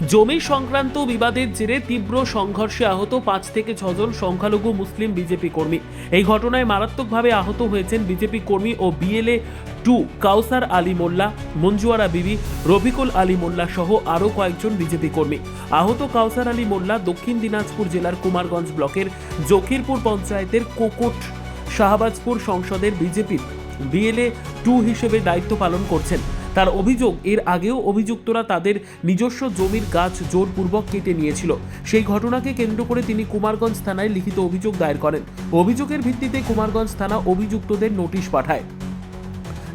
জমি সংক্রান্ত বিবাদের জেরে তীব্র সংঘর্ষে আহত 5 থেকে 6 জন সংখ্যালঘু মুসলিম বিজেপি কর্মী। এই ঘটনায় মারাত্মকভাবে আহত হয়েছেন বিজেপি কর্মী ও বিএলএ 2 কাউসার আলী মোল্লা, মঞ্জুয়ারা বিবি, রফিকুল আলী মোল্লা সহ আরও কয়েকজন বিজেপি কর্মী। আহত কাউসার আলী মোল্লা দক্ষিণ দিনাজপুর জেলার কুমারগঞ্জ ব্লকের জকিরপুর পঞ্চায়েতের কোকট শাহবাজপুর সংসদের বিজেপির বিএলএ 2 হিসেবে দায়িত্ব পালন করছেন। তার অভিযোগ, এর আগেও অভিযুক্তরা তাদের নিজস্ব জমির গাছ জোরপূর্বক কেটে নিয়েছিল। সেই ঘটনাকে কেন্দ্র করে তিনি কুমারগঞ্জ থানায় লিখিত অভিযোগ দায়ের করেন। অভিযোগের ভিত্তিতে কুমারগঞ্জ থানা অভিযুক্তদের নোটিশ পাঠায়।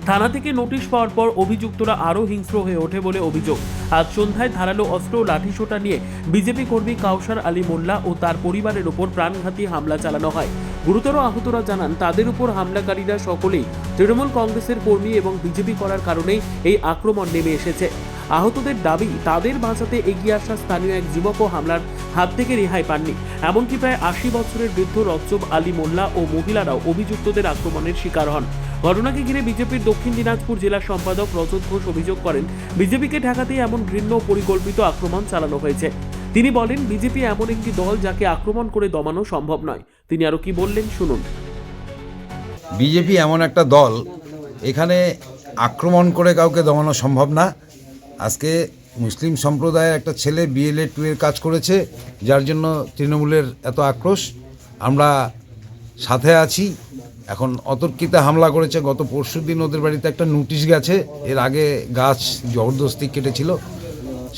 থানা থেকে নোটিশ পাওয়ার পর অভিযুক্তরা আরও হিংস্র হয়ে ওঠে বলে অভিযোগ। আজ সন্ধ্যায় ধারালো অস্ত্র ও লাঠিসোঁটা নিয়ে বিজেপি কর্মী কাউসার আলী মোল্লা ও তার পরিবারের ওপর প্রাণঘাতী হামলা চালানো হয়। গুরুতর আহতরা জানান, তাদের উপর হামলাকারীরা সকলেই তৃণমূল কংগ্রেসের কর্মী এবং বিজেপি করার কারণেই এই আক্রমণ নেমে এসেছে। আহতদের দাবি, তাদের বাঁচাতে এগিয়ে আসা স্থানীয় এক যুবকও হামলার হাত থেকে রেহাই পাননি। এমনকি প্রায় 80 বছরের বৃদ্ধ রজ্জব আলী মোল্লা ও মহিলারাও অভিযুক্তদের আক্রমণের শিকার হন। ঘটনাকে ঘিরে বিজেপির দক্ষিণ দিনাজপুর জেলা সম্পাদক রজত ঘোষ অভিযোগ করেন, বিজেপিকে ঠেকাতেই এমন ঘৃণ্য পরিকল্পিত আক্রমণ চালানো হয়েছে। তিনি বলেন, বিজেপি এমন একটি দল যাকে আক্রমণ করে দমানো সম্ভব নয়। তিনি আরও কি বললেন শুনুন। বিজেপি এমন একটা দল, এখানে আক্রমণ করে কাউকে দমানো সম্ভব না। আজকে মুসলিম সম্প্রদায়ের একটা ছেলে বিএলএ 2 এর কাজ করেছে, যার জন্য তৃণমূলের এত আক্রোশ। আমরা সাথে আছি। এখন অতর্কিতে হামলা করেছে। গত পরশুদিন ওদের বাড়িতে একটা নোটিশ গেছে। এর আগে গাছ জবরদস্তি কেটেছিল,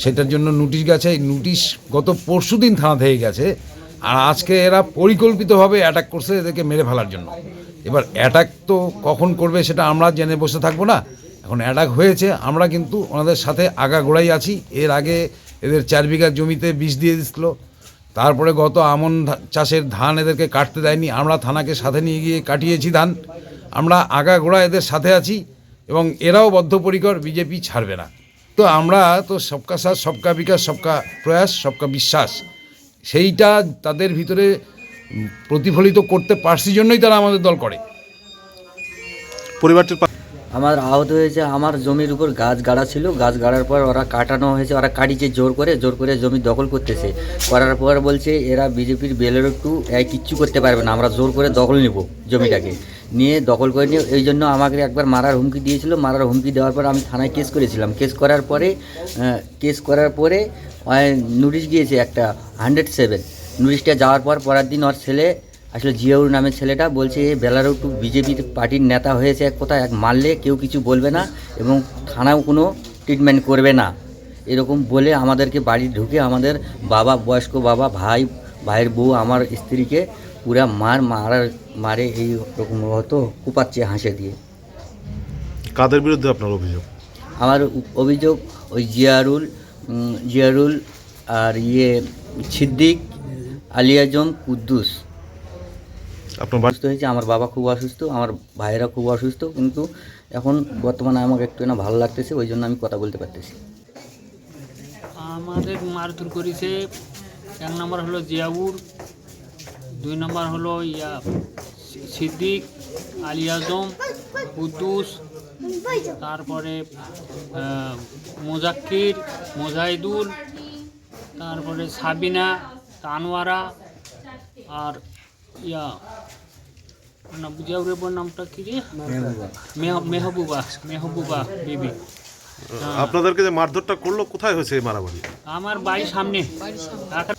সেটার জন্য নোটিশ গেছে। এই নোটিশ গত পরশুদিন থানা থেকে গেছে। আর আজকে এরা পরিকল্পিতভাবে অ্যাটাক করছে এদেরকে মেরে ফেলার জন্য। এবার অ্যাটাক তো কখন করবে সেটা আমরা জেনে বসে থাকবো না। এখন অ্যাটাক হয়েছে, আমরা কিন্তু ওনাদের সাথে আগাগোড়াই আছি। এর আগে এদের 4 বিঘা জমিতে বিষ দিয়ে দিচ্ছিল। তারপরে গত আমন চাষের ধান এদেরকে কাটতে দেয়নি, আমরা থানাকে সাথে নিয়ে গিয়ে কাটিয়েছি ধান। আমরা আগাগোড়া এদের সাথে আছি এবং এরাও বদ্ধপরিকর, বিজেপি ছাড়বে না। তো আমরা তো সবকা সাথ, সবকা বিকাশ, সবকা প্রয়াস, সবকা বিশ্বাস, সেইটা তাদের ভিতরে প্রতিফলিত করতে পারছি জন্যই তারা আমাদের দল করে। পরিবারটির আমার আহত হয়েছে, আমার জমির উপর গাছ গাড়া ছিল। গাছ গাড়ার পর ওরা কাটানো হয়েছে, ওরা কাটিছে জোর করে জমি দখল করতেছে। করার পর বলছে এরা বিজেপির বেলের একটু কিচ্ছু করতে পারবে না, আমরা জোর করে দখল নিব জমিটাকে। নিয়ে দখল করে নিয়ে এই জন্য আমাকে একবার মারার হুমকি দিয়েছিল। মারার হুমকি দেওয়ার পর আমি থানায় কেস করেছিলাম। কেস করার পরে নোটিশ গিয়েছে একটা 107। নোটিশটা যাওয়ার পর পরের দিন ওর ছেলে আসলে জিয়াউর নামের ছেলেটা বলছে এ বেলারও একটু বিজেপির পার্টির নেতা হয়েছে, এক কথা এক মারলে কেউ কিছু বলবে না এবং থানাও কোনো ট্রিটমেন্ট করবে না, এরকম বলে আমাদেরকে বাড়ি ঢুকে আমাদের বাবা, বয়স্ক বাবা, ভাইয়ের বউ, আমার স্ত্রীকে পুরা মারে এই রকম হতো, কুপাচ্ছে হাসে দিয়ে। কাদের বিরুদ্ধে আপনার অভিযোগ? আমার অভিযোগ ওই জিয়ারুল আর সিদ্দিক, আলী আজম, কুদ্দুস। আপনার অসুস্থ হয়েছে, আমার বাবা খুব অসুস্থ, আমার ভাইয়েরা খুব অসুস্থ, কিন্তু এখন বর্তমানে আমাকে একটু না ভালো লাগতেছে, ওই জন্য আমি কথা বলতে পারতেছি। আমাদের মারধর করেছে, 1 নম্বর হলো জিয়াউর, 2 নম্বর হলো সিদ্দিক, আলী আজম, কুদ্দুস, তারপরে মোজাক্কির, মোজাহিদুল, তারপরে সাবিনা, আনোয়ারা, আর জিয়াউরের নামটা কি রে, মেহবুবা বিবি। আপনাদেরকে যে মারধরটা করলো, কোথায় হয়েছে এই মারামারি? আমার বাড়ির সামনে।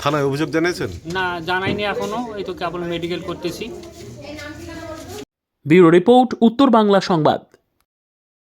থানায় অভিযোগ জানিয়েছেন? না, জানাইনি এখনো, এই তো কেবল মেডিকেল করতেছি। ব্যুরো রিপোর্ট, উত্তর বাংলা সংবাদ।